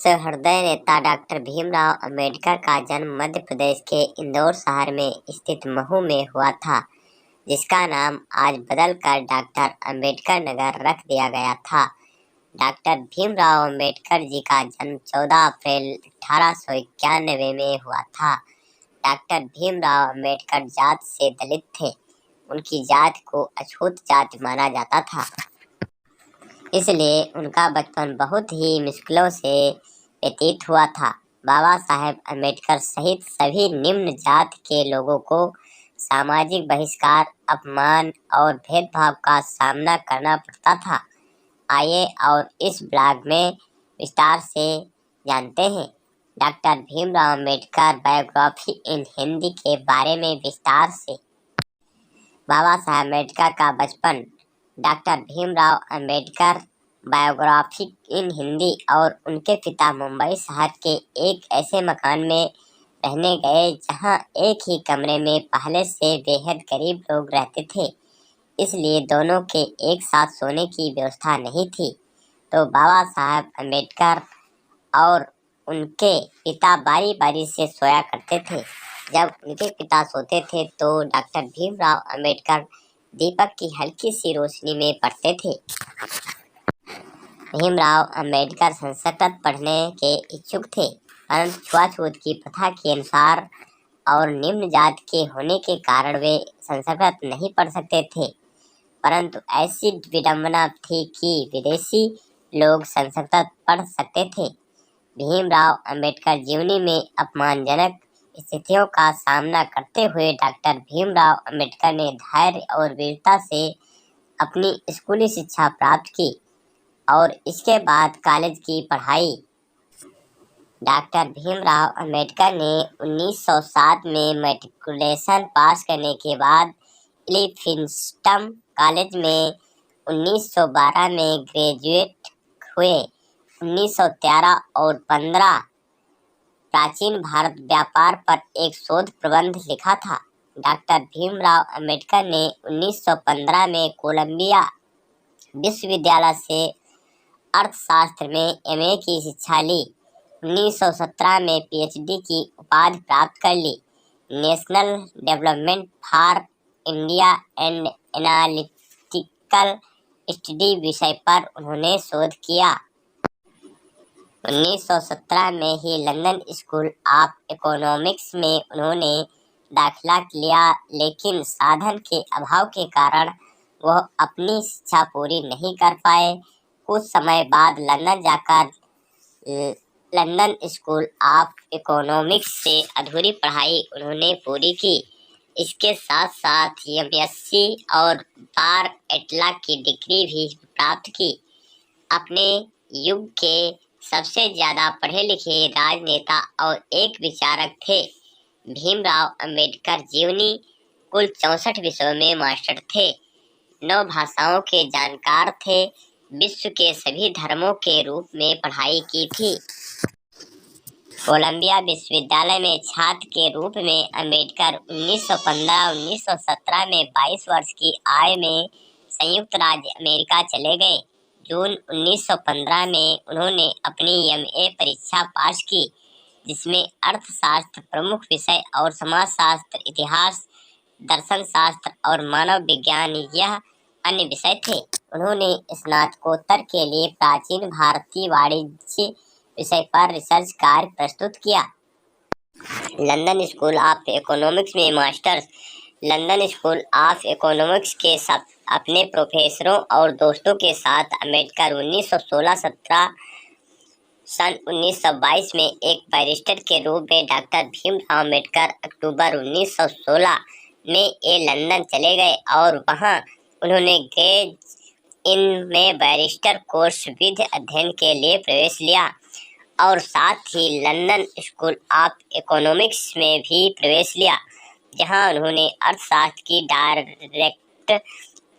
सहृदय नेता डॉक्टर भीमराव अंबेडकर का जन्म मध्य प्रदेश के इंदौर शहर में स्थित महू में हुआ था, जिसका नाम आज बदलकर डॉक्टर अंबेडकर नगर रख दिया गया था। डॉक्टर भीमराव अंबेडकर जी का जन्म 14 अप्रैल 1891 में हुआ था। डॉक्टर भीमराव अंबेडकर जात से दलित थे। उनकी जात को अछूत जाति माना जाता था, इसलिए उनका बचपन बहुत ही मुश्किलों से व्यतीत हुआ था। बाबा साहेब अम्बेडकर सहित सभी निम्न जात के लोगों को सामाजिक बहिष्कार, अपमान और भेदभाव का सामना करना पड़ता था। आइए और इस ब्लॉग में विस्तार से जानते हैं डॉक्टर भीमराव अम्बेडकर बायोग्राफी इन हिंदी के बारे में विस्तार से। बाबा साहेब अम्बेडकर का बचपन। डॉक्टर भीमराव अम्बेडकर बायोग्राफी इन हिंदी और उनके पिता मुंबई शहर के एक ऐसे मकान में रहने गए जहां एक ही कमरे में पहले से बेहद गरीब लोग रहते थे, इसलिए दोनों के एक साथ सोने की व्यवस्था नहीं थी। तो बाबा साहेब अम्बेडकर और उनके पिता बारी बारी से सोया करते थे। जब उनके पिता सोते थे तो डॉक्टर भीमराव अम्बेडकर दीपक की हल्की सी रोशनी में पढ़ते थे। भीमराव अम्बेडकर संस्कृत पढ़ने के इच्छुक थे, परंतु छुआछूत की प्रथा के अनुसार और निम्न जात के होने के कारण वे संस्कृत नहीं पढ़ सकते थे। परंतु ऐसी विडंबना थी कि विदेशी लोग संस्कृत पढ़ सकते थे। भीमराव अम्बेडकर जीवनी में अपमानजनक स्थितियों का सामना करते हुए डॉक्टर भीमराव अम्बेडकर ने धैर्य और वीरता से अपनी स्कूली शिक्षा प्राप्त की और इसके बाद कॉलेज की पढ़ाई। डॉक्टर भीमराव अम्बेडकर ने 1907 में मैट्रिकुलेशन पास करने के बाद एलिफिंस्टन कॉलेज में 1912 में ग्रेजुएट हुए। 1913 और 15 प्राचीन भारत व्यापार पर एक शोध प्रबंध लिखा था। डॉक्टर भीमराव अम्बेडकर ने 1915 में कोलंबिया विश्वविद्यालय से अर्थशास्त्र में एमए की शिक्षा ली। 1917 में पीएचडी की उपाधि प्राप्त कर ली। National development for India and analytical study विषय पर उन्होंने शोध किया। 1917 में ही लंदन स्कूल ऑफ इकोनॉमिक्स में उन्होंने दाखिला लिया, लेकिन साधन के अभाव के कारण वह अपनी शिक्षा पूरी नहीं कर पाए। कुछ समय बाद लंदन जाकर लंदन स्कूल ऑफ इकोनॉमिक्स से अधूरी पढ़ाई उन्होंने पूरी की। इसके साथ साथ एमएससी और बार एटला की डिग्री भी प्राप्त की। अपने युग के सबसे ज्यादा पढ़े लिखे राजनेता और एक विचारक थे। भीमराव अंबेडकर जीवनी कुल 64 विषयों में मास्टर थे। 9 भाषाओं के जानकार थे। विश्व के सभी धर्मों के रूप में पढ़ाई की थी। कोलंबिया विश्वविद्यालय में छात्र के रूप में अंबेडकर 1915-1917 में 22 वर्ष की आयु में संयुक्त राज्य अमेरिका चले गए। जून 1915 में उन्होंने अपनी एमए परीक्षा पास की, जिसमें अर्थशास्त्र प्रमुख विषय और समाजशास्त्र, इतिहास, दर्शन शास्त्र और मानव विज्ञान यह अन्य विषय थे। उन्होंने स्नातकोत्तर के लिए प्राचीन भारतीय वाणिज्य विषय पर रिसर्च कार्य प्रस्तुत किया। लंदन स्कूल ऑफ इकोनॉमिक्स में masters. London School of economics के अपने प्रोफेसरों और दोस्तों के साथ अम्बेडकर 1916-17 सन 1922 में एक बैरिस्टर के रूप में डॉक्टर भीमराव अम्बेडकर अक्टूबर 1916 में लंदन चले गए और वहां उन्होंने ग्रेज इन में बैरिस्टर कोर्स विधि अध्ययन के लिए प्रवेश लिया और साथ ही लंदन स्कूल ऑफ इकोनॉमिक्स में भी प्रवेश लिया, जहां उन्होंने अर्थशास्त्र की डायरेक्ट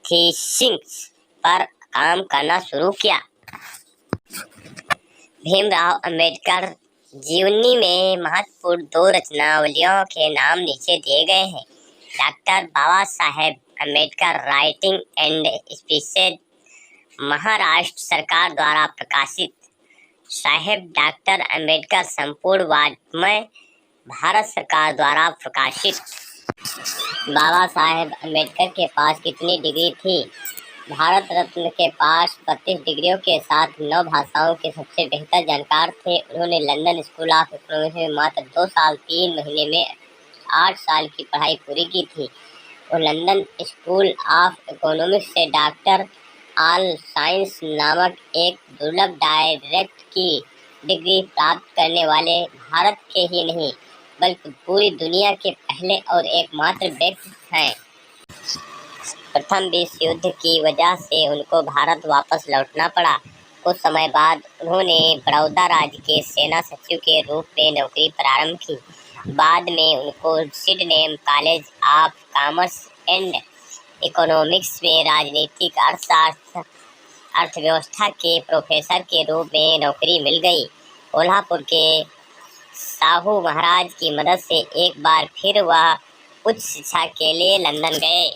थीसिस पर काम करना शुरू किया। भीमराव अम्बेडकर जीवनी में महत्वपूर्ण 2 रचनावलियों के नाम नीचे दिए गए हैं। Doctor Baba Saheb Ambedkar writing and speeches, Maharashtra सरकार द्वारा प्रकाशित। साहेब डॉक्टर अंबेडकर संपूर्ण वाङ्मय भारत सरकार द्वारा प्रकाशित। बाबा साहेब अंबेडकर के पास कितनी डिग्री थी? भारत रत्न के पास 32 डिग्रियों के साथ 9 भाषाओं के सबसे बेहतर जानकार थे। उन्होंने लंदन स्कूल ऑफ इकोनॉमिक्स में मात्र 2 साल 3 महीने में 8 साल की पढ़ाई पूरी की थी। वो लंदन स्कूल ऑफ इकोनॉमिक्स से डॉक्टर ऑल साइंस नामक एक दुर्लभ डायरेक्ट की डिग्री प्राप्त करने वाले भारत के ही नहीं बल्कि पूरी दुनिया के पहले और एकमात्र व्यक्ति हैं। प्रथम विश्व युद्ध की वजह से उनको भारत वापस लौटना पड़ा। कुछ समय बाद उन्होंने बड़ौदा राज्य के सेना सचिव के रूप में नौकरी प्रारंभ की। बाद में उनको Sydney college of commerce and economics में राजनीतिक अर्थव्यवस्था के प्रोफेसर के रूप में नौकरी मिल गई। कोल्हापुर के साहू महाराज की मदद से एक बार फिर वह उच्च शिक्षा के लिए लंदन गए।